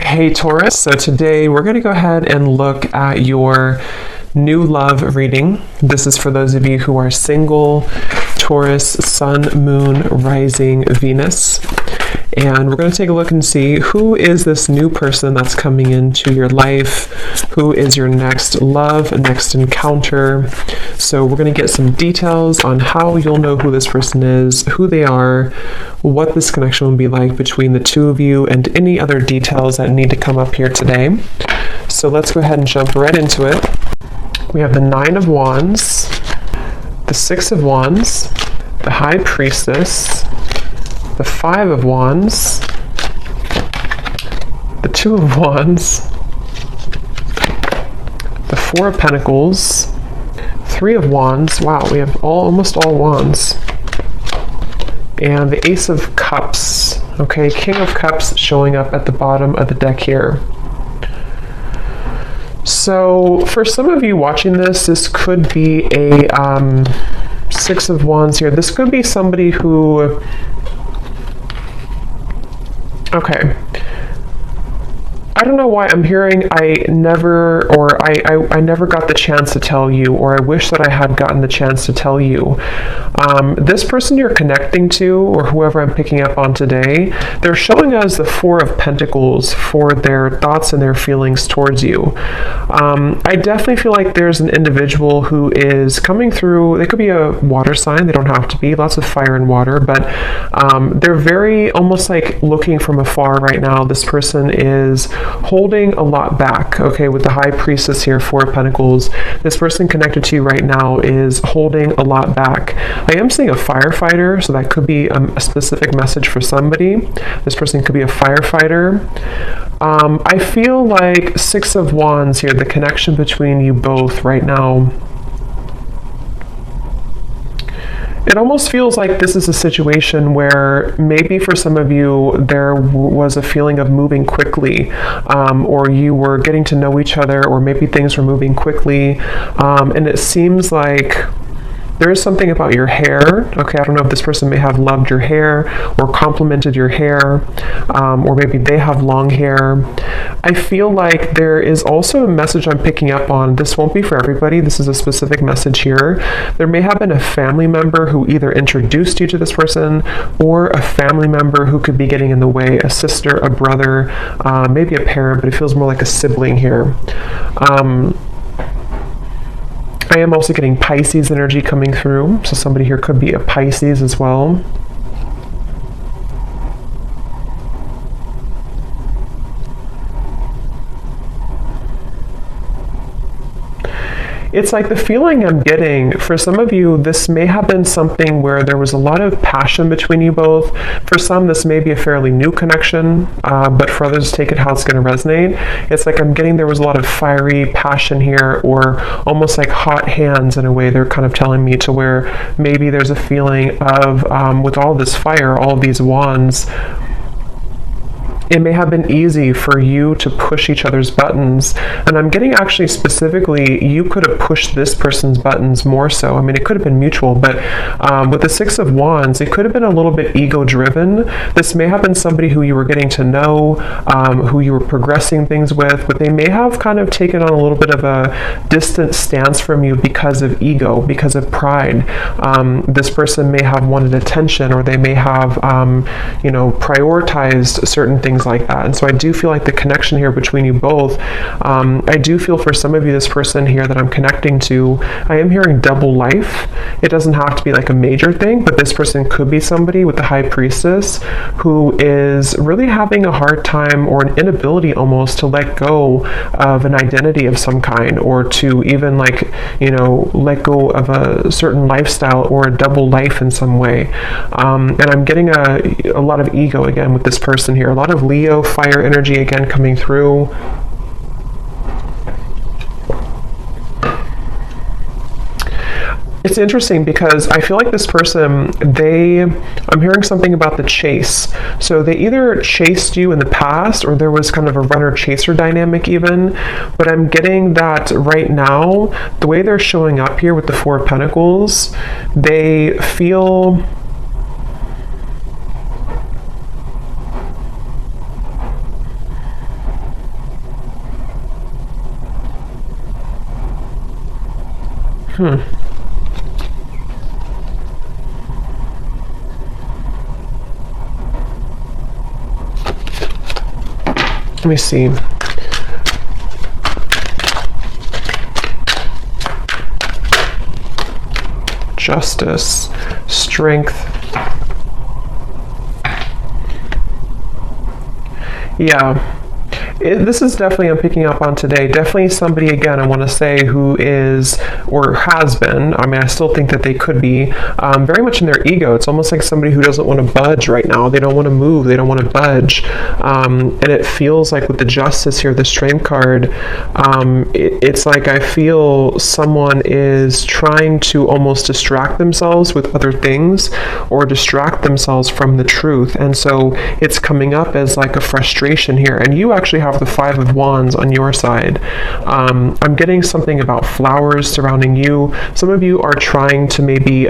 Hey Taurus, so today we're going to go ahead and look at your new love reading. This is for those of you who are single, Taurus, Sun, Moon, Rising, Venus. And we're going to take a look and see who is this new person that's coming into your life, who is your next love, next encounter. So we're going to get some details on how you'll know who this person is, who they are, what this connection will be like between the two of you, and any other details that need to come up here today. So let's go ahead and jump right into it. We have the Nine of Wands, the Six of Wands, the High Priestess, the Five of Wands, the Two of Wands, the Four of Pentacles, Three of Wands. Wow, we have almost all wands. And the Ace of Cups. Okay, King of Cups showing up at the bottom of the deck here. So for some of you watching this could be a Six of Wands here. This could be somebody who, okay, I don't know why I'm hearing I never got the chance to tell you, or I wish that I had gotten the chance to tell you. This person you're connecting to, or whoever I'm picking up on today, they're showing us the Four of Pentacles for their thoughts and their feelings towards you. I definitely feel like there's an individual who is coming through. They could be a water sign, they don't have to be, lots of fire and water, but they're very almost like looking from afar right now. This person is holding a lot back, okay, with the High Priestess here, Four of Pentacles. This person connected to you right now is holding a lot back. I am seeing a firefighter, so that could be a specific message for somebody. This person could be a firefighter. I feel like Six of Wands here, the connection between you both right now, it almost feels like this is a situation where maybe for some of you there was a feeling of moving quickly, or you were getting to know each other, or maybe things were moving quickly, and it seems like there is something about your hair. Okay, I don't know if this person may have loved your hair or complimented your hair, or maybe they have long hair. I feel like there is also a message I'm picking up on. This won't be for everybody. This is a specific message here. There may have been a family member who either introduced you to this person, or a family member who could be getting in the way, a sister, a brother, maybe a parent, but it feels more like a sibling here. I am also getting Pisces energy coming through, so somebody here could be a Pisces as well. It's like the feeling I'm getting, for some of you, this may have been something where there was a lot of passion between you both. For some, this may be a fairly new connection, but for others, take it how it's going to resonate. It's like I'm getting there was a lot of fiery passion here, or almost like hot hands in a way. They're kind of telling me to where maybe there's a feeling of, with all this fire, all of these wands, it may have been easy for you to push each other's buttons. And I'm getting actually specifically, you could have pushed this person's buttons more so. I mean, it could have been mutual, but with the Six of Wands, it could have been a little bit ego-driven. This may have been somebody who you were getting to know, who you were progressing things with, but they may have kind of taken on a little bit of a distant stance from you because of ego, because of pride. This person may have wanted attention, or they may have, prioritized certain things like that. And so I do feel like the connection here between you both, I do feel for some of you, this person here that I'm connecting to, I am hearing double life. It doesn't have to be like a major thing, but this person could be somebody with the High Priestess who is really having a hard time, or an inability almost, to let go of an identity of some kind, or to even let go of a certain lifestyle or a double life in some way. And I'm getting a lot of ego again with this person here, a lot of Leo fire energy again coming through. It's interesting because I feel like this person, I'm hearing something about the chase. So they either chased you in the past, or there was kind of a runner-chaser dynamic even. But I'm getting that right now, the way they're showing up here with the Four of Pentacles, they feel Let me see. Justice, strength. Yeah. This is definitely, I'm picking up on today, definitely somebody, again, I want to say, who is, or has been, I mean, I still think that they could be, very much in their ego. It's almost like somebody who doesn't want to budge right now. They don't want to move. They don't want to budge. And it feels like with the Justice here, the Strength card, it's like I feel someone is trying to almost distract themselves with other things or distract themselves from the truth. And so it's coming up as like a frustration here. And you actually have the Five of Wands on your side. I'm getting something about flowers surrounding you. Some of you are trying to maybe,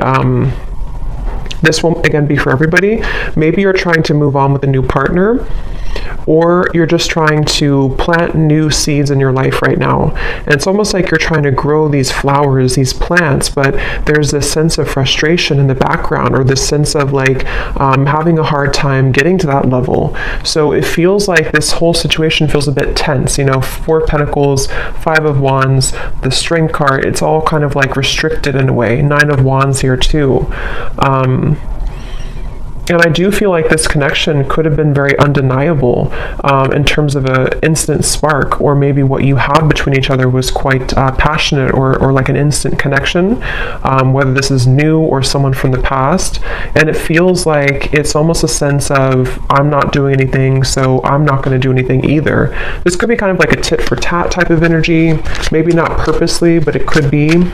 this won't again be for everybody. Maybe you're trying to move on with a new partner, or you're just trying to plant new seeds in your life right now. And it's almost like you're trying to grow these flowers, these plants, but there's this sense of frustration in the background, or this sense of like having a hard time getting to that level. So it feels like this whole situation feels a bit tense. You know, Four of Pentacles, Five of Wands, the Strength card, it's all kind of like restricted in a way. Nine of Wands here too. And I do feel like this connection could have been very undeniable in terms of an instant spark, or maybe what you had between each other was quite passionate, or like an instant connection, whether this is new or someone from the past. And it feels like it's almost a sense of, I'm not doing anything, so I'm not going to do anything either. This could be kind of like a tit for tat type of energy, maybe not purposely, but it could be.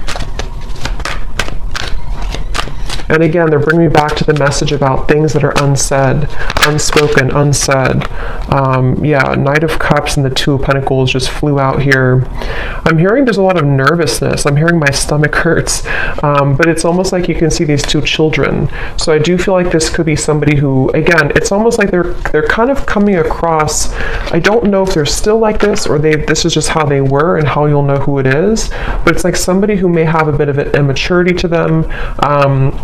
And again, they're bringing me back to the message about things that are unsaid, unspoken, unsaid. Yeah, Knight of Cups and the Two of Pentacles just flew out here. I'm hearing there's a lot of nervousness. I'm hearing my stomach hurts. But it's almost like you can see these two children. So I do feel like this could be somebody who, again, it's almost like they're kind of coming across, I don't know if they're still like this, or this is just how they were and how you'll know who it is. But it's like somebody who may have a bit of an immaturity to them,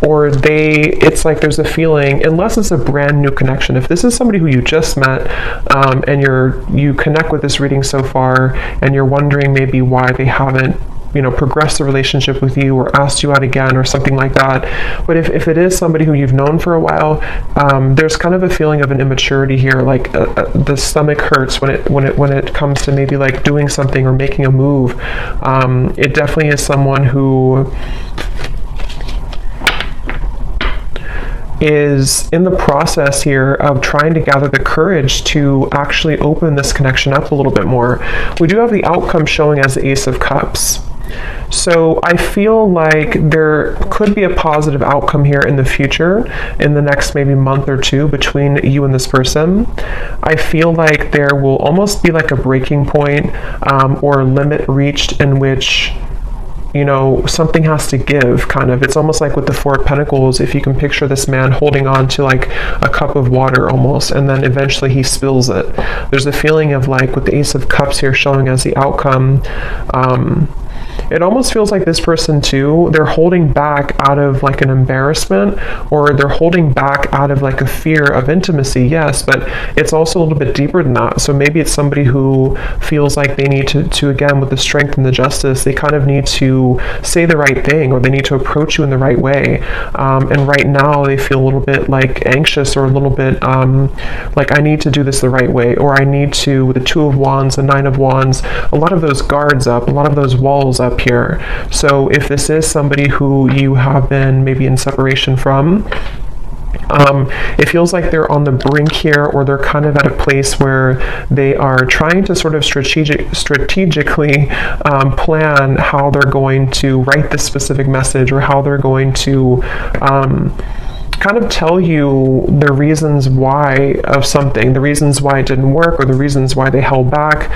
or it's like there's a feeling, unless it's a brand new connection, if this is somebody who you just met, and you connect with this reading so far, and you're wondering maybe why they haven't, you know, progressed the relationship with you or asked you out again or something like that. But if it is somebody who you've known for a while, there's kind of a feeling of an immaturity here, like the stomach hurts when it comes to maybe like doing something or making a move. It definitely is someone who is in the process here of trying to gather the courage to actually open this connection up a little bit more. We do have the outcome showing as the Ace of Cups. So I feel like there could be a positive outcome here in the future, in the next maybe month or two, between you and this person. I feel like there will almost be like a breaking point, or a limit reached in which, you know, something has to give, kind of. It's almost like with the Four of Pentacles, if you can picture this man holding on to like a cup of water almost, and then eventually he spills it. There's a feeling of like, with the Ace of Cups here showing as the outcome, it almost feels like this person too, they're holding back out of like an embarrassment, or they're holding back out of like a fear of intimacy, yes, but it's also a little bit deeper than that. So maybe it's somebody who feels like they need to again, with the Strength and the Justice, they kind of need to say the right thing, or they need to approach you in the right way. And right now they feel a little bit like anxious, or a little bit like, I need to do this the right way, or I need to, with the Two of Wands, the Nine of Wands, a lot of those guards up, a lot of those walls up here. So if this is somebody who you have been maybe in separation from, it feels like they're on the brink here, or they're kind of at a place where they are trying to sort of strategically plan how they're going to write this specific message, or how they're going to kind of tell you the reasons why of something, the reasons why it didn't work, or the reasons why they held back.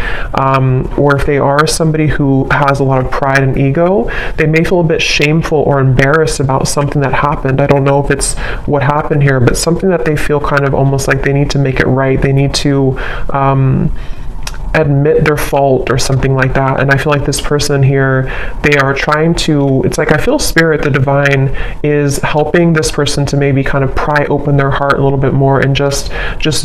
Or if they are somebody who has a lot of pride and ego, they may feel a bit shameful or embarrassed about something that happened. I don't know if it's what happened here, but something that they feel kind of almost like they need to make it right. They need to admit their fault or something like that. And I feel like this person here, they are trying to, it's like I feel spirit, the divine, is helping this person to maybe kind of pry open their heart a little bit more and just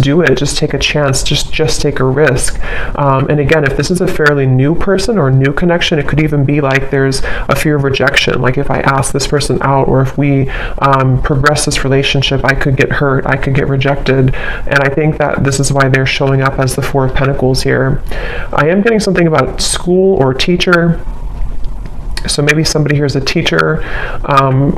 do it, just take a chance, just take a risk. And again, if this is a fairly new person or new connection, it could even be like there's a fear of rejection. Like if I ask this person out, or if we progress this relationship, I could get hurt, I could get rejected. And I think that this is why they're showing up as the Four of Pentacles here. I am getting something about school or teacher. So maybe somebody here is a teacher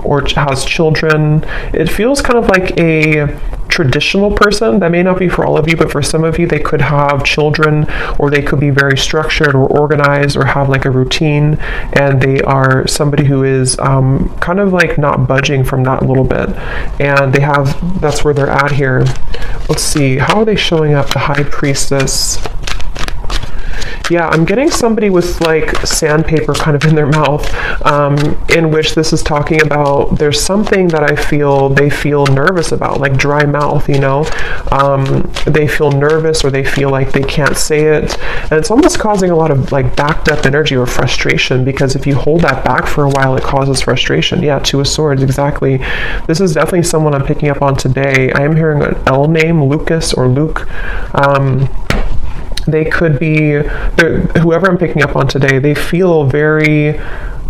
or has children. It feels kind of like a traditional person. That may not be for all of you, but for some of you, they could have children, or they could be very structured or organized or have like a routine, and they are somebody who is kind of like not budging from that a little bit. And they have, that's where they're at here. Let's see, how are they showing up? The High Priestess. Yeah, I'm getting somebody with like sandpaper kind of in their mouth, in which this is talking about there's something that I feel they feel nervous about, like dry mouth, you know. They feel nervous, or they feel like they can't say it. And it's almost causing a lot of like backed up energy or frustration, because if you hold that back for a while, it causes frustration. Yeah, Two of Swords, exactly. This is definitely someone I'm picking up on today. I am hearing an L name, Lucas or Luke. They could be, whoever I'm picking up on today, they feel very,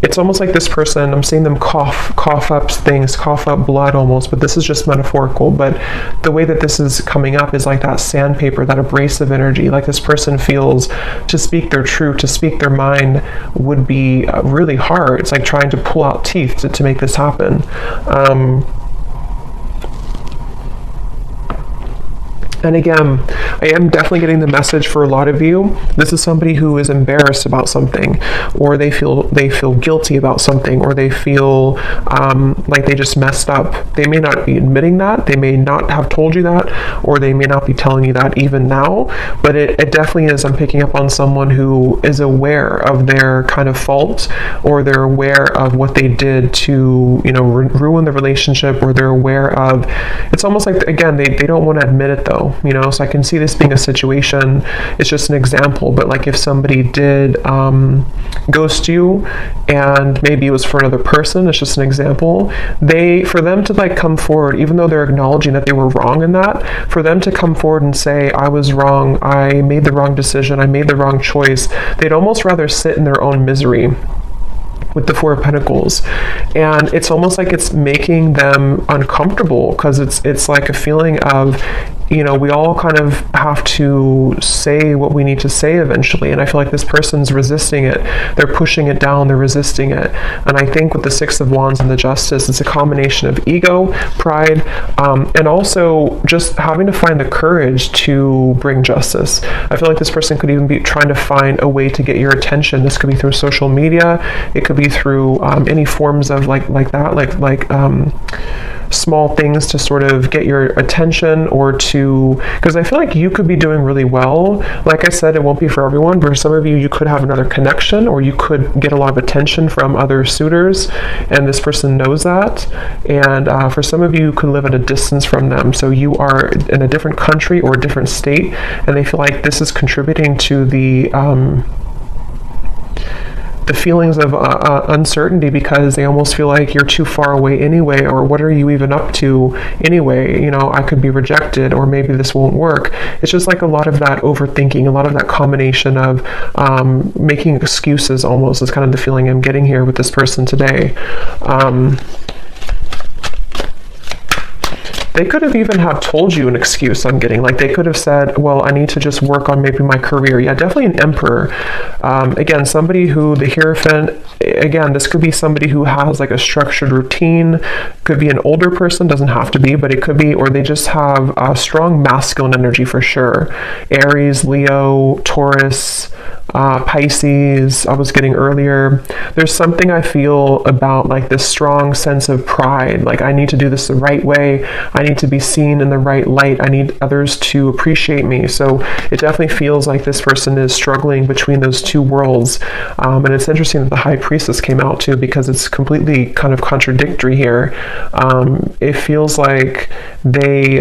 it's almost like this person, I'm seeing them cough up things, cough up blood almost, but this is just metaphorical. But the way that this is coming up is like that sandpaper, that abrasive energy. Like this person feels to speak their truth, to speak their mind would be really hard. It's like trying to pull out teeth to make this happen. And again, I am definitely getting the message for a lot of you. This is somebody who is embarrassed about something, or they feel guilty about something, or they feel like they just messed up. They may not be admitting that, they may not have told you that, or they may not be telling you that even now, but it definitely is. I'm picking up on someone who is aware of their kind of fault, or they're aware of what they did to, you know, ruin the relationship, or they're aware of, it's almost like, again, they don't want to admit it though. You know, so I can see this being a situation, it's just an example, but like if somebody did ghost you, and maybe it was for another person, it's just an example, for them to like come forward, even though they're acknowledging that they were wrong in that, for them to come forward and say, I was wrong, I made the wrong decision, I made the wrong choice, they'd almost rather sit in their own misery with the Four of Pentacles. And it's almost like it's making them uncomfortable, because it's like a feeling of, you know, we all kind of have to say what we need to say eventually. And I feel like this person's resisting it. They're pushing it down, they're resisting it. And I think with the Six of Wands and the Justice, it's a combination of ego, pride, and also just having to find the courage to bring justice. I feel like this person could even be trying to find a way to get your attention. This could be through social media. It could be through any forms of like small things to sort of get your attention, or to, because I feel like you could be doing really well. Like I said, it won't be for everyone, but for some of you, you could have another connection, or you could get a lot of attention from other suitors, and this person knows that. And for some of you, you could live at a distance from them, so you are in a different country or a different state, and they feel like this is contributing to the feelings of uncertainty, because they almost feel like you're too far away anyway, or what are you even up to anyway? You know, I could be rejected, or maybe this won't work. It's just like a lot of that overthinking, a lot of that combination of making excuses almost is kind of the feeling I'm getting here with this person today. They could have even have told you an excuse, I'm getting. Like they could have said, well, I need to just work on maybe my career. Yeah, definitely an Emperor. Again, somebody who, the Hierophant, again, this could be somebody who has like a structured routine. Could be an older person, doesn't have to be, but it could be, or they just have a strong masculine energy for sure. Aries, Leo, Taurus, Pisces, I was getting earlier. There's something I feel about like this strong sense of pride. Like I need to do this the right way. I need to be seen in the right light. I need others to appreciate me. So it definitely feels like this person is struggling between those two worlds. And it's interesting that the High Priestess came out too, because it's completely kind of contradictory here. It feels like they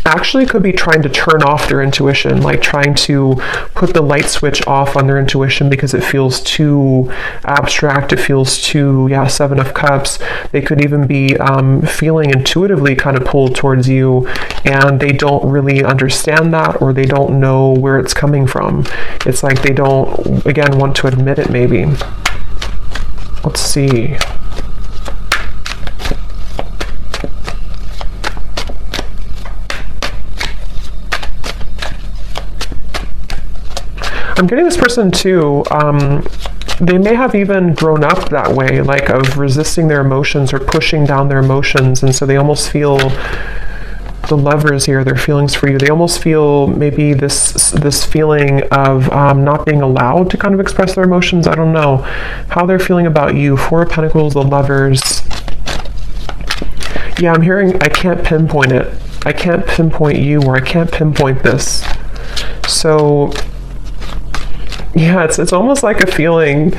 actually could be trying to turn off their intuition, like trying to put the light switch off on their intuition because it feels too abstract, it feels too, yeah, Seven of Cups. They could even be feeling intuitively kind of pulled towards you, and they don't really understand that, or they don't know where it's coming from. It's like they don't, again, want to admit it maybe. Let's see. I'm getting this person too, they may have even grown up that way, like of resisting their emotions or pushing down their emotions, and so they almost feel, the Lovers here, their feelings for you, they almost feel maybe this feeling of not being allowed to kind of express their emotions. I don't know how they're feeling about you. Four of Pentacles, the Lovers. Yeah, I'm hearing, I can't pinpoint it. I can't pinpoint you, or I can't pinpoint this. So yeah, it's almost like a feeling.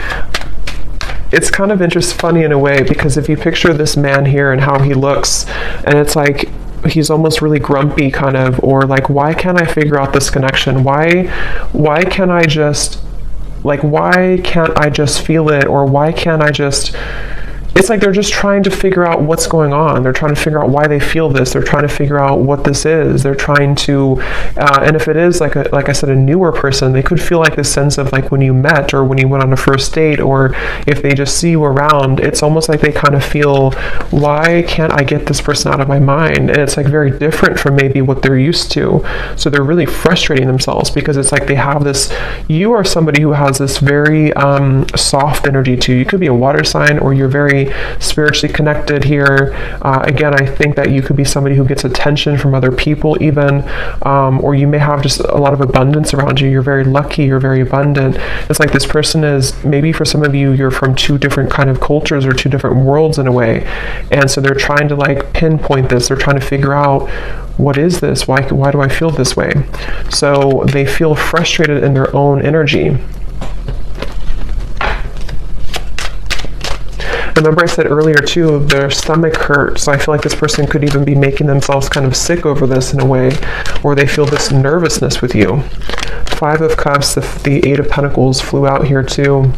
It's kind of funny in a way, because if you picture this man here and how he looks, and it's like he's almost really grumpy kind of, or like, why can't I figure out this connection? Why can't I just, like, why can't I just feel it? Or why can't I just, it's like they're just trying to figure out what's going on. They're trying to figure out why they feel this. They're trying to figure out what this is. They're trying to, and if it is like I said, a newer person, they could feel like this sense of like when you met, or when you went on a first date, or if they just see you around, it's almost like they kind of feel, why can't I get this person out of my mind? And it's like very different from maybe what they're used to. So they're really frustrating themselves, because it's like they have this, you are somebody who has this very soft energy too. You could be a water sign, or you're very spiritually connected here. Again, I think that you could be somebody who gets attention from other people even, or you may have just a lot of abundance around you. You're very lucky, you're very abundant. It's like this person is, maybe for some of you, you're from two different kind of cultures or two different worlds in a way, and so they're trying to like pinpoint this. They're trying to figure out, what is this? Why do I feel this way? So they feel frustrated in their own energy. Remember I said earlier too, their stomach hurts. So I feel like this person could even be making themselves kind of sick over this in a way, or they feel this nervousness with you. Five of Cups, the Eight of Pentacles flew out here too.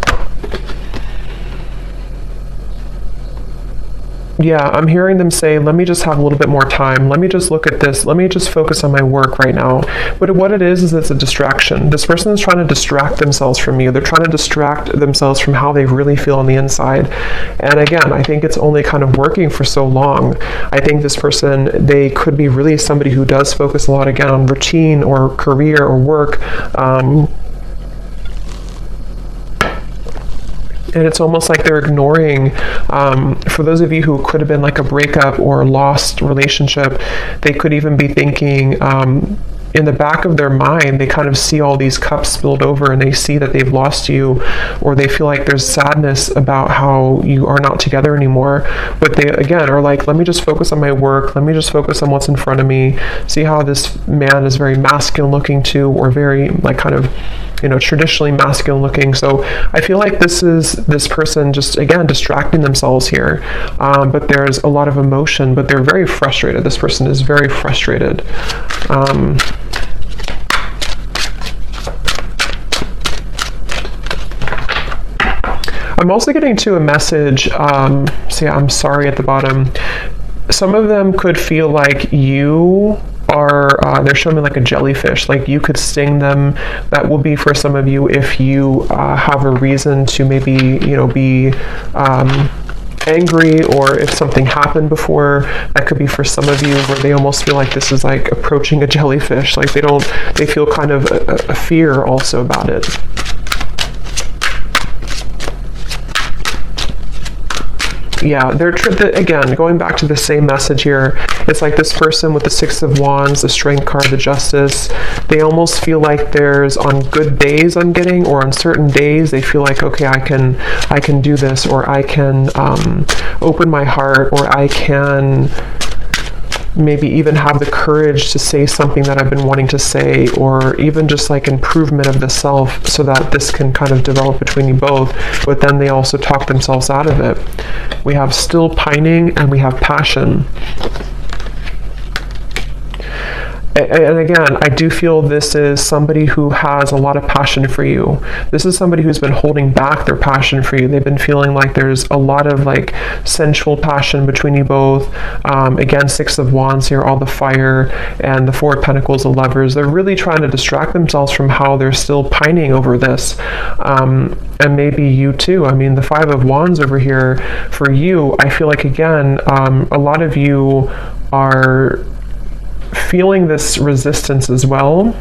Yeah, I'm hearing them say, let me just have a little bit more time. Let me just look at this. Let me just focus on my work right now. But what it is it's a distraction. This person is trying to distract themselves from you. They're trying to distract themselves from how they really feel on the inside. And again, I think it's only kind of working for so long. I think this person, they could be really somebody who does focus a lot, again, on routine or career or work. And it's almost like they're ignoring, for those of you who could have been like a breakup or a lost relationship, they could even be thinking, in the back of their mind, they kind of see all these cups spilled over, and they see that they've lost you, or they feel like there's sadness about how you are not together anymore. But they, again, are like, let me just focus on my work. Let me just focus on what's in front of me. See how this man is very masculine looking too, or very like kind of, traditionally masculine looking. So I feel like this is this person just, again, distracting themselves here. But there's a lot of emotion, but they're very frustrated. This person is very frustrated. I'm also getting to a message, see, I'm sorry at the bottom. Some of them could feel like you are, they're showing me like a jellyfish, like you could sting them. That will be for some of you if you have a reason to maybe, be angry, or if something happened before. That could be for some of you where they almost feel like this is like approaching a jellyfish, like they feel kind of a fear also about it. Yeah, they're again, going back to the same message here. It's like this person with the Six of Wands, the Strength card, the Justice. They almost feel like there's, on good days I'm getting, or on certain days, they feel like, okay, I can do this, or I can open my heart, or I can maybe even have the courage to say something that I've been wanting to say, or even just like improvement of the self, so that this can kind of develop between you both. But then they also talk themselves out of it. We have still pining, and we have passion. And again, I do feel this is somebody who has a lot of passion for you. This is somebody who's been holding back their passion for you. They've been feeling like there's a lot of like sensual passion between you both. Again, Six of Wands here, all the fire, and the Four of Pentacles, the Lovers. They're really trying to distract themselves from how they're still pining over this. And maybe you too. I mean, the Five of Wands over here for you, I feel like, again, a lot of you are feeling this resistance as well.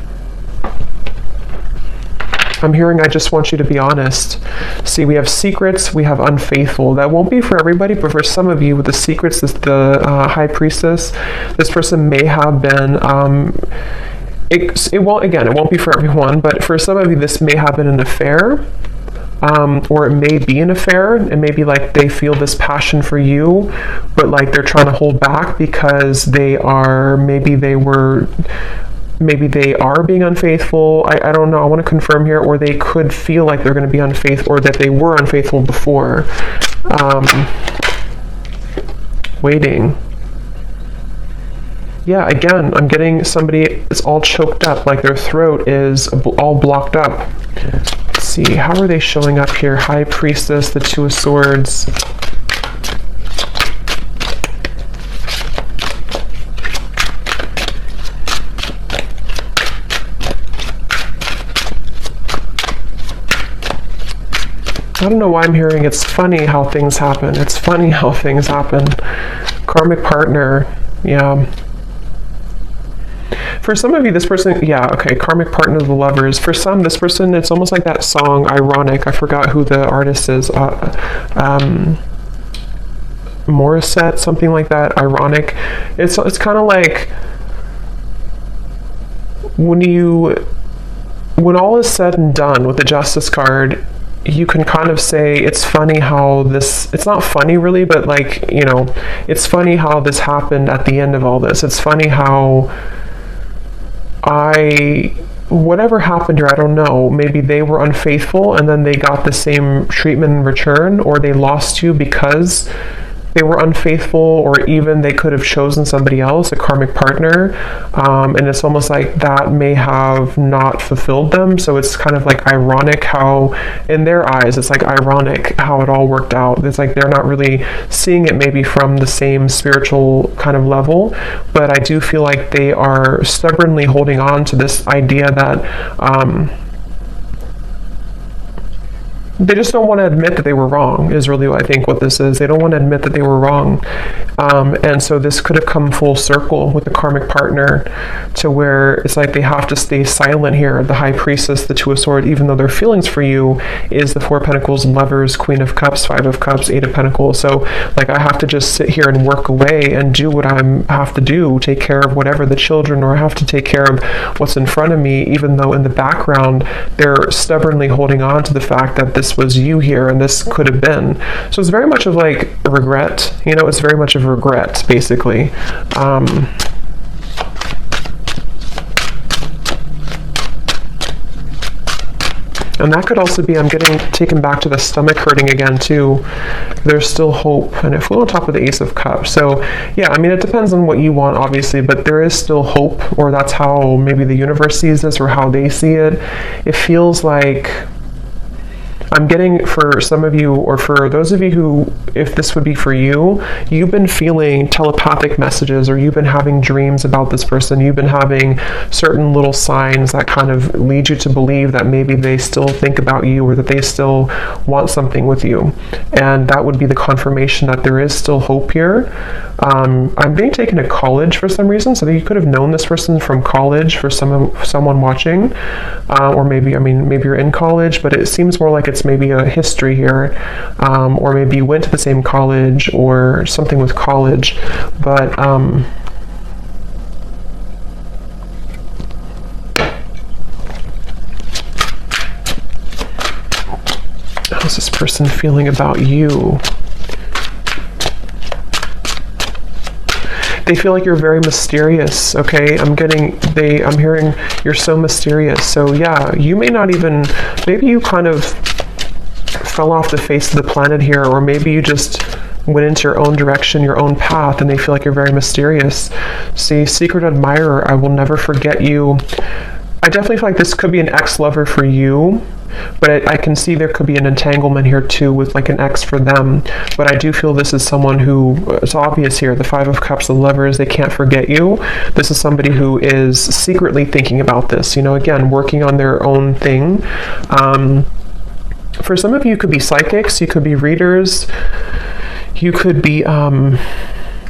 I'm hearing, I just want you to be honest. See, we have secrets, we have unfaithful. That won't be for everybody, but for some of you with the secrets, the High Priestess, this person may have been, it won't be for everyone, but for some of you, this may have been an affair. Or it may be an affair. It may be like they feel this passion for you, but like they're trying to hold back because maybe they are being unfaithful. I don't know. I want to confirm here, or they could feel like they're going to be unfaithful, or that they were unfaithful before. Waiting. Yeah, again, I'm getting somebody, it's all choked up, like their throat is all blocked up. Let's see, how are they showing up here? High Priestess, the Two of Swords. I don't know why I'm hearing it's funny how things happen. It's funny how things happen. Karmic partner, yeah. For some of you, this person, yeah, okay, karmic partner of the Lovers. For some, this person, it's almost like that song, Ironic. I forgot who the artist is. Morissette, something like that, Ironic. It's kind of like when all is said and done with the Justice card, you can kind of say it's funny how this, it's not funny really, but like, you know, it's funny how this happened at the end of all this. It's funny how whatever happened here, I don't know, maybe they were unfaithful and then they got the same treatment in return, or they lost you because they were unfaithful, or even they could have chosen somebody else, a karmic partner, and it's almost like that may have not fulfilled them. So it's kind of like ironic how, in their eyes, it's like ironic how it all worked out. It's like they're not really seeing it maybe from the same spiritual kind of level, but I do feel like they are stubbornly holding on to this idea that they just don't want to admit that they were wrong, is really what I think what this is. They don't want to admit that they were wrong. And so this could have come full circle with the karmic partner, to where it's like they have to stay silent here. The High Priestess, the Two of Swords, even though their feelings for you is the Four of Pentacles, Lovers, Queen of Cups, Five of Cups, Eight of Pentacles. So like I have to just sit here and work away and do what I have to do, take care of whatever the children, or I have to take care of what's in front of me, even though in the background they're stubbornly holding on to the fact that this was you here and this could have been. So it's very much of like regret, you know, it's very much of regret basically. And that could also be, I'm getting taken back to the stomach hurting again too. There's still hope. And it flew on top of the Ace of Cups. So yeah, I mean, it depends on what you want, obviously, but there is still hope, or that's how maybe the universe sees this, or how they see it. It feels like I'm getting, for some of you, or for those of you who, if this would be for you, you've been feeling telepathic messages, or you've been having dreams about this person. You've been having certain little signs that kind of lead you to believe that maybe they still think about you, or that they still want something with you. And that would be the confirmation that there is still hope here. I'm being taken to college for some reason, so that you could have known this person from college, for someone watching, or maybe, I mean, maybe you're in college, but it seems more like it's maybe a history here, or maybe you went to the same college, or something with college, but how's this person feeling about you? They feel like you're very mysterious, okay? I'm hearing you're so mysterious. So yeah, you may not even, maybe you kind of fell off the face of the planet here, or maybe you just went into your own direction, your own path, and they feel like you're very mysterious. See, secret admirer, I will never forget you. I definitely feel like this could be an ex-lover for you, but I can see there could be an entanglement here too with like an ex for them. But I do feel this is someone who, it's obvious here, the Five of Cups, the Lovers, they can't forget you. This is somebody who is secretly thinking about this, you know, again, working on their own thing. For some of you, it could be psychics, you could be readers, you could be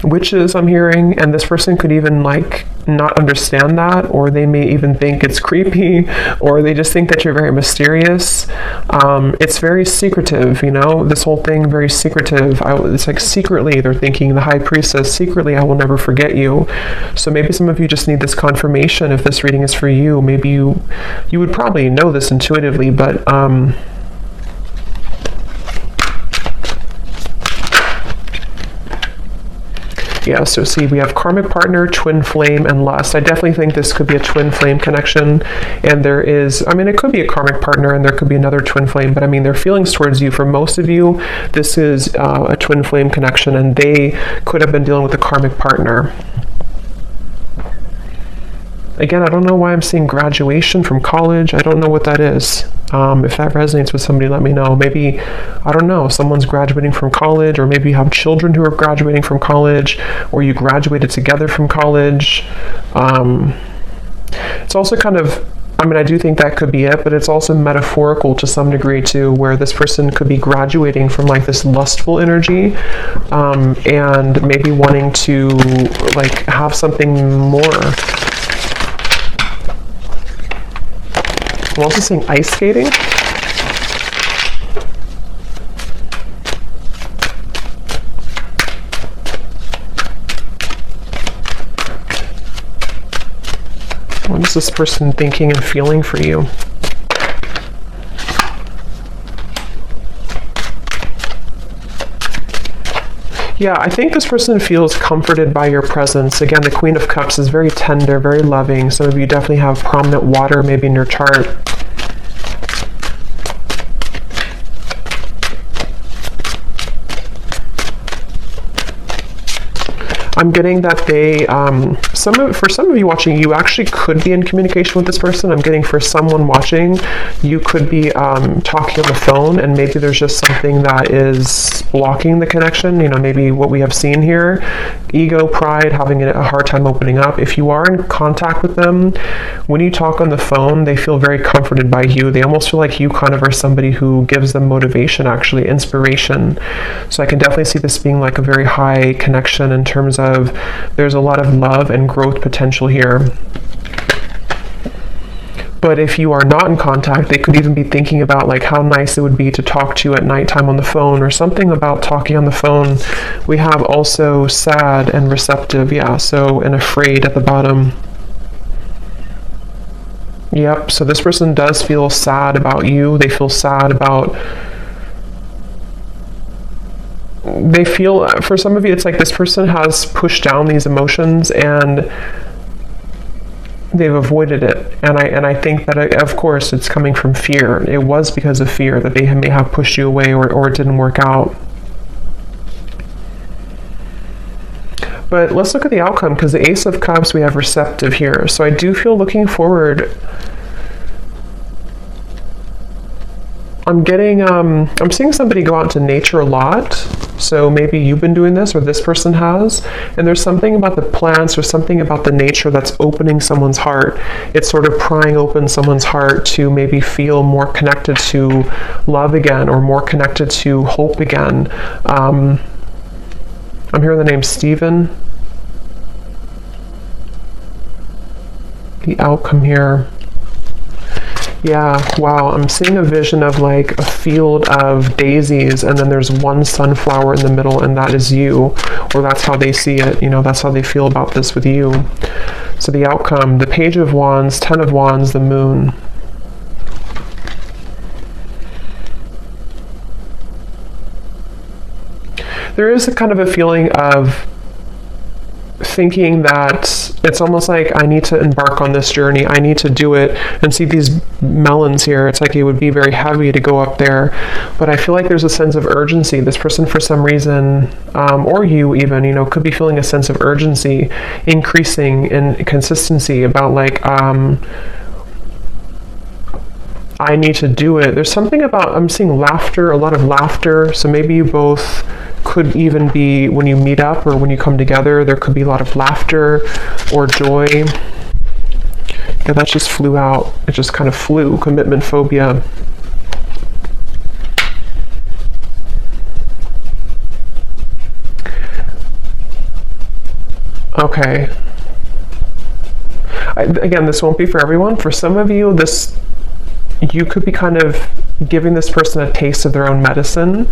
witches, I'm hearing, and this person could even like not understand that, or they may even think it's creepy, or they just think that you're very mysterious. It's very secretive, you know, this whole thing, very secretive. It's like secretly they're thinking, the High Priestess, secretly I will never forget you. So maybe some of you just need this confirmation if this reading is for you. Maybe you would probably know this intuitively, but yeah, so see, we have karmic partner, twin flame, and lust. I definitely think this could be a twin flame connection. And there is, I mean, it could be a karmic partner and there could be another twin flame, but I mean, their feelings towards you, for most of you, this is a twin flame connection, and they could have been dealing with a karmic partner. Again, I don't know why I'm seeing graduation from college. I don't know what that is. If that resonates with somebody, let me know. Maybe, I don't know, someone's graduating from college, or maybe you have children who are graduating from college, or you graduated together from college. It's also kind of, I mean, I do think that could be it, but it's also metaphorical to some degree too, where this person could be graduating from like this lustful energy, and maybe wanting to like have something more. I'm also seeing ice skating. What is this person thinking and feeling for you? Yeah, I think this person feels comforted by your presence. Again, the Queen of Cups is very tender, very loving. Some of you definitely have prominent water maybe in your chart. I'm getting that they, for some of you watching, you actually could be in communication with this person. I'm getting for someone watching, you could be talking on the phone, and maybe there's just something that is blocking the connection. You know, maybe what we have seen here, ego, pride, having a hard time opening up. If you are in contact with them, when you talk on the phone, they feel very comforted by you. They almost feel like you kind of are somebody who gives them motivation, actually, inspiration. So I can definitely see this being like a very high connection in terms of there's a lot of love and growth potential here. But if you are not in contact, they could even be thinking about like how nice it would be to talk to you at nighttime on the phone, or something about talking on the phone. We have also sad and receptive, yeah, so, and afraid at the bottom. Yep, so this person does feel sad about you. They feel sad about, they feel, for some of you, it's like this person has pushed down these emotions and they've avoided it. And I think that, of course, it's coming from fear. It was because of fear that they may have pushed you away, or it didn't work out. But let's look at the outcome, because the Ace of Cups, we have receptive here. So I do feel looking forward. I'm getting, I'm seeing somebody go out into nature a lot. So maybe you've been doing this, or this person has. And there's something about the plants or something about the nature that's opening someone's heart. It's sort of prying open someone's heart to maybe feel more connected to love again, or more connected to hope again. I'm hearing the name Stephen. The outcome here. Yeah, wow, I'm seeing a vision of like a field of daisies, and then there's one sunflower in the middle, and that is you, or that's how they see it, you know, that's how they feel about this with you. So the outcome, the Page of Wands, Ten of Wands, the Moon. There is a kind of a feeling of thinking that It's almost like I need to embark on this journey. I need to do it. And see these melons here, it's like it would be very heavy to go up there. But I feel like there's a sense of urgency. This person, for some reason, or you even, you know, could be feeling a sense of urgency, increasing in consistency about like, I need to do it. There's something about, I'm seeing laughter, a lot of laughter. So maybe you both could even be, when you meet up or when you come together, there could be a lot of laughter or joy. Yeah, that just flew out. It just kind of flew. Commitment phobia. Okay. Again, this won't be for everyone. For some of you, you could be kind of giving this person a taste of their own medicine.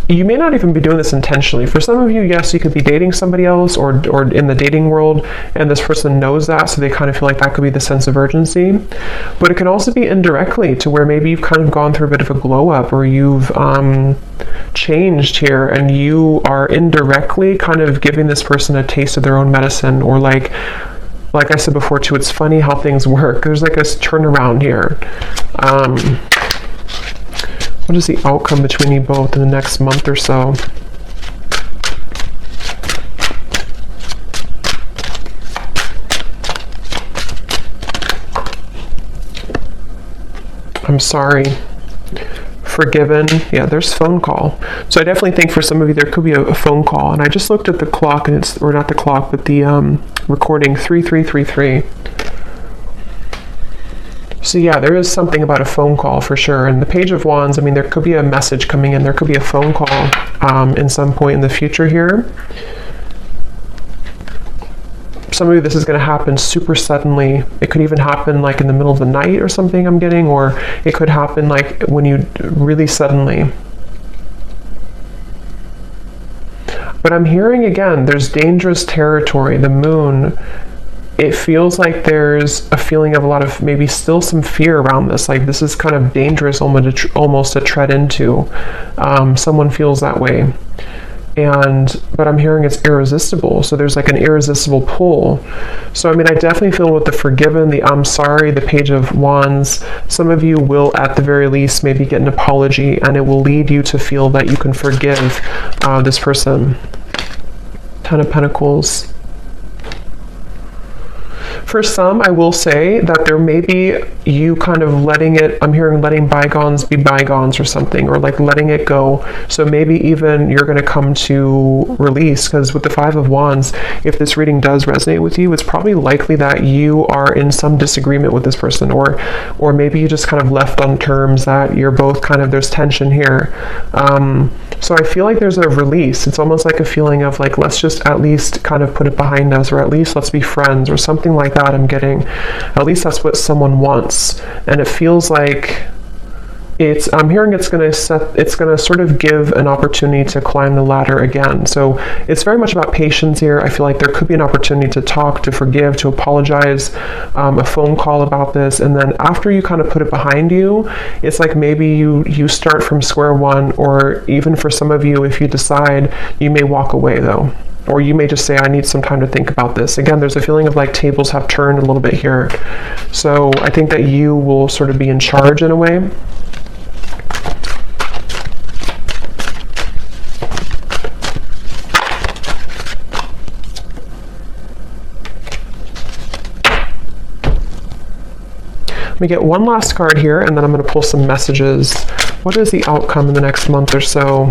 You may not even be doing this intentionally. For some of you, yes, you could be dating somebody else or in the dating world, and this person knows that, so they kind of feel like that could be the sense of urgency. But it can also be indirectly, to where maybe you've kind of gone through a bit of a glow up, or you've changed here, and you are indirectly kind of giving this person a taste of their own medicine, or like I said before too, it's funny how things work. There's like a turnaround here. What is the outcome between you both in the next month or so? I'm sorry. Forgiven. Yeah, there's phone call. So I definitely think for some of you there could be a phone call. And I just looked at the clock, and it's, or not the clock, but the recording 3333. So yeah, there is something about a phone call for sure. And the Page of Wands, I mean, there could be a message coming in. There could be a phone call in some point in the future here. Some of you, this is going to happen super suddenly. It could even happen like in the middle of the night or something, I'm getting, or it could happen like when you really suddenly. But I'm hearing again, there's dangerous territory. The moon, it feels like there's a feeling of a lot of maybe still some fear around this. Like this is kind of dangerous almost to tread into. Someone feels that way. But I'm hearing it's irresistible. So there's like an irresistible pull. So I mean, I definitely feel with the Forgiven, the I'm sorry, the Page of Wands, some of you will at the very least maybe get an apology, and it will lead you to feel that you can forgive this person. Ten of Pentacles. For some, I will say that there may be you kind of letting it, I'm hearing letting bygones be bygones or something, or like letting it go. So maybe even you're going to come to release, because with the Five of Wands, if this reading does resonate with you, it's probably likely that you are in some disagreement with this person, or maybe you just kind of left on terms that you're both kind of, there's tension here. So I feel like there's a release. It's almost like a feeling of like, let's just at least kind of put it behind us, or at least let's be friends, or something like that. I'm getting, at least that's what someone wants. And it feels like I'm hearing it's going to sort of give an opportunity to climb the ladder again. So it's very much about patience here. I feel like there could be an opportunity to talk, to forgive, to apologize, a phone call about this. And then after you kind of put it behind you, it's like maybe you start from square one, or even for some of you, if you decide, you may walk away though. Or you may just say, I need some time to think about this. Again, there's a feeling of like tables have turned a little bit here. So I think that you will sort of be in charge in a way. Let me get one last card here, and then I'm going to pull some messages. What is the outcome in the next month or so?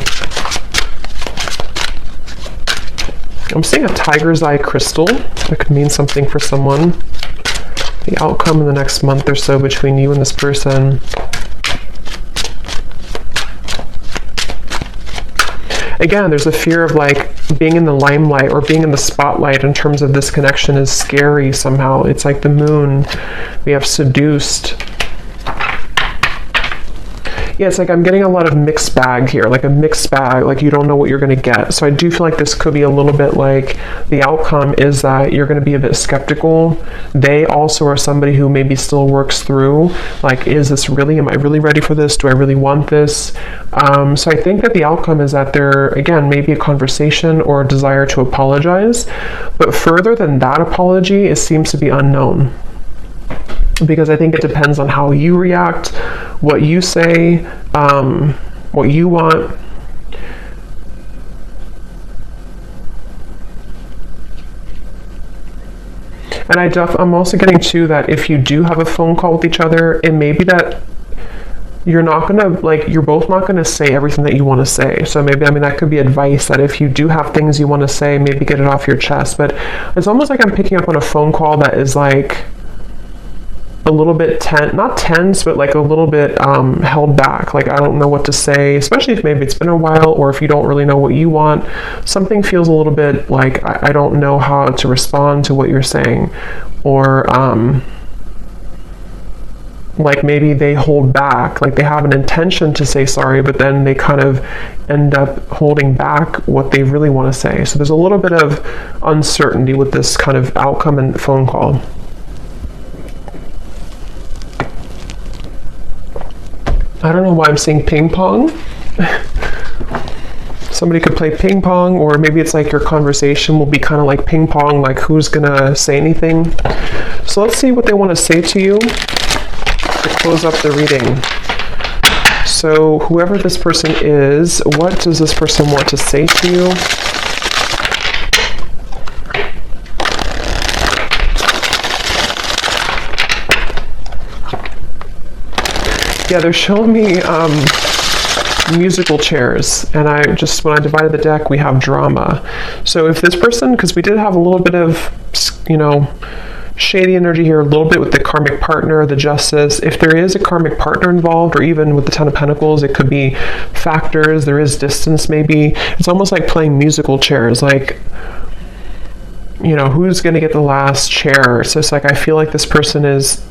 I'm seeing a tiger's eye crystal. That could mean something for someone. The outcome in the next month or so between you and this person. Again, there's a fear of like being in the limelight or being in the spotlight in terms of this connection is scary somehow. It's like the moon. We have seduced. Yeah, it's like I'm getting a lot of mixed bag here, like a mixed bag, like you don't know what you're going to get. So I do feel like this could be a little bit like the outcome is that you're going to be a bit skeptical. They also are somebody who maybe still works through, like, is this really, am I really ready for this? Do I really want this? So I think that the outcome is that there, again, maybe a conversation or a desire to apologize. But further than that apology, it seems to be unknown. Because I think it depends on how you react, what you say, what you want. And I'm also getting too that if you do have a phone call with each other, it may be that you're not gonna, like, you're both not gonna say everything that you want to say. So maybe, I mean, that could be advice that if you do have things you want to say, maybe get it off your chest. But it's almost like I'm picking up on a phone call that is like a little bit not tense, but like a little bit held back. Like, I don't know what to say, especially if maybe it's been a while, or if you don't really know what you want. Something feels a little bit like I don't know how to respond to what you're saying, or like maybe they hold back, like they have an intention to say sorry, but then they kind of end up holding back what they really want to say. So there's a little bit of uncertainty with this kind of outcome and phone call. I don't know why I'm saying ping pong. Somebody could play ping pong, or maybe it's like your conversation will be kind of like ping pong, like who's gonna say anything. So let's see what they want to say to you to close up the reading. So whoever this person is, what does this person want to say to you? Yeah, they're showing me musical chairs, and when I divided the deck, we have drama. So if this person, because we did have a little bit of, shady energy here, a little bit with the karmic partner, the justice. If there is a karmic partner involved, or even with the Ten of Pentacles, it could be factors. There is distance, maybe. It's almost like playing musical chairs, like, who's going to get the last chair? So it's like, I feel like this person is,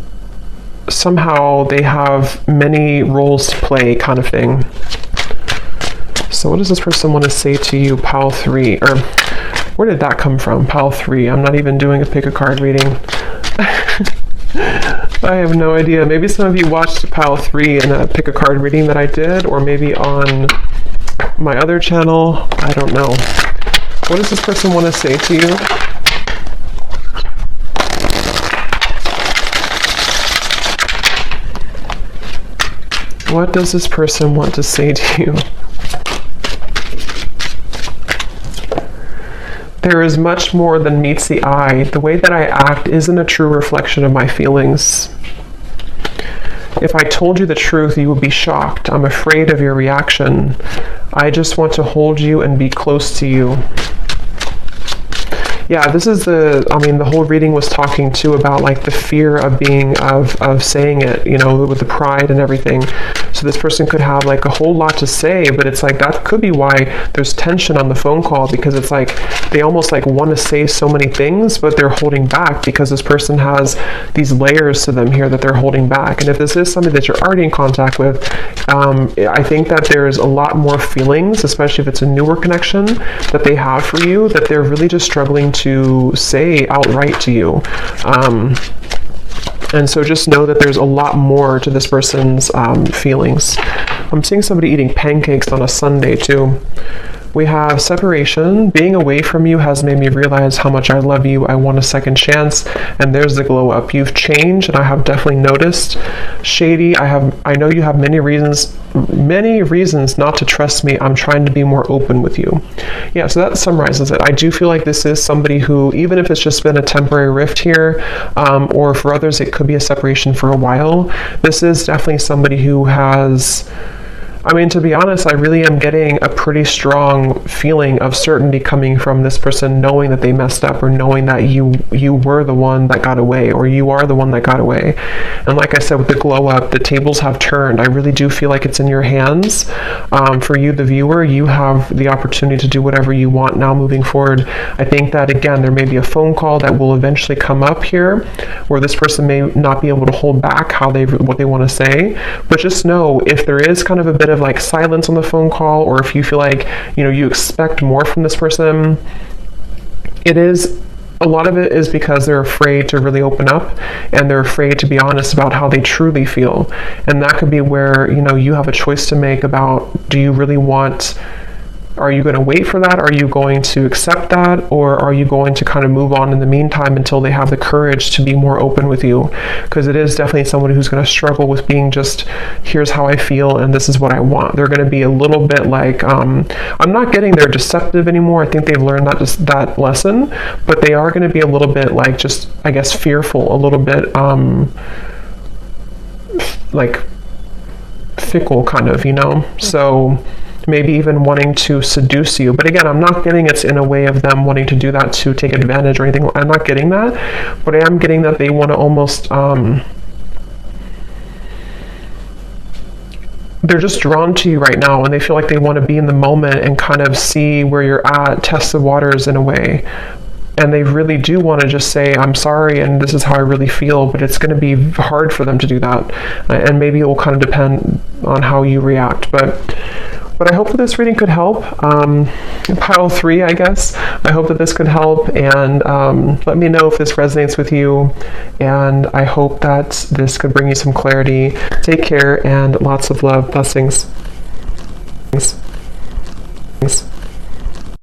somehow they have many roles to play, kind of thing. So what does this person want to say to you, Pile 3? Or where did that come from, Pile 3? I'm not even doing a pick a card reading. I have no idea. Maybe some of you watched Pile 3 in a pick a card reading that I did, or maybe on my other channel. I don't know. What does this person want to say to you? What does this person want to say to you? There is much more than meets the eye. The way that I act isn't a true reflection of my feelings. If I told you the truth, you would be shocked. I'm afraid of your reaction. I just want to hold you and be close to you. Yeah, this is the whole reading was talking too about like the fear of saying it, with the pride and everything. So this person could have like a whole lot to say, but it's like that could be why there's tension on the phone call, because it's like they almost like want to say so many things, but they're holding back because this person has these layers to them here that they're holding back. And if this is somebody that you're already in contact with, I think that there's a lot more feelings, especially if it's a newer connection, that they have for you, that they're really just struggling to say outright to you. And so just know that there's a lot more to this person's feelings. I'm seeing somebody eating pancakes on a Sunday too. We have separation. Being away from you has made me realize how much I love you. I want a second chance. And there's the glow up. You've changed, and I have definitely noticed. Shady, I know you have many reasons not to trust me. I'm trying to be more open with you. Yeah, so that summarizes it. I do feel like this is somebody who, even if it's just been a temporary rift here, or for others it could be a separation for a while, this is definitely somebody who has I mean, to be honest, I really am getting a pretty strong feeling of certainty coming from this person, knowing that they messed up, or knowing that you were the one that got away, or you are the one that got away. And like I said, with the glow up, the tables have turned. I really do feel like it's in your hands. For you, the viewer, you have the opportunity to do whatever you want now moving forward. I think that, again, there may be a phone call that will eventually come up here where this person may not be able to hold back what they want to say. But just know, if there is kind of a bit of like silence on the phone call, or if you feel like, you know, you expect more from this person, a lot of it is because they're afraid to really open up, and they're afraid to be honest about how they truly feel. And that could be where, you know, you have a choice to make about, do you really want, are you going to wait for that? Are you going to accept that? Or are you going to kind of move on in the meantime until they have the courage to be more open with you? Because it is definitely somebody who's going to struggle with being just, here's how I feel and this is what I want. They're going to be a little bit like, I'm not getting they're deceptive anymore. I think they've learned that lesson, but they are going to be a little bit like, just, I guess, fearful, a little bit like fickle kind of, you know? So maybe even wanting to seduce you. But again, I'm not getting it's in a way of them wanting to do that to take advantage or anything. I'm not getting that, but I am getting that they want to almost, they're just drawn to you right now, and they feel like they want to be in the moment and kind of see where you're at, test the waters in a way. And they really do want to just say, I'm sorry, and this is how I really feel, but it's going to be hard for them to do that. And maybe it will kind of depend on how you react. But I hope that this reading could help. Pile 3, I guess. I hope that this could help, and let me know if this resonates with you. And I hope that this could bring you some clarity. Take care, and lots of love. Blessings. Thanks.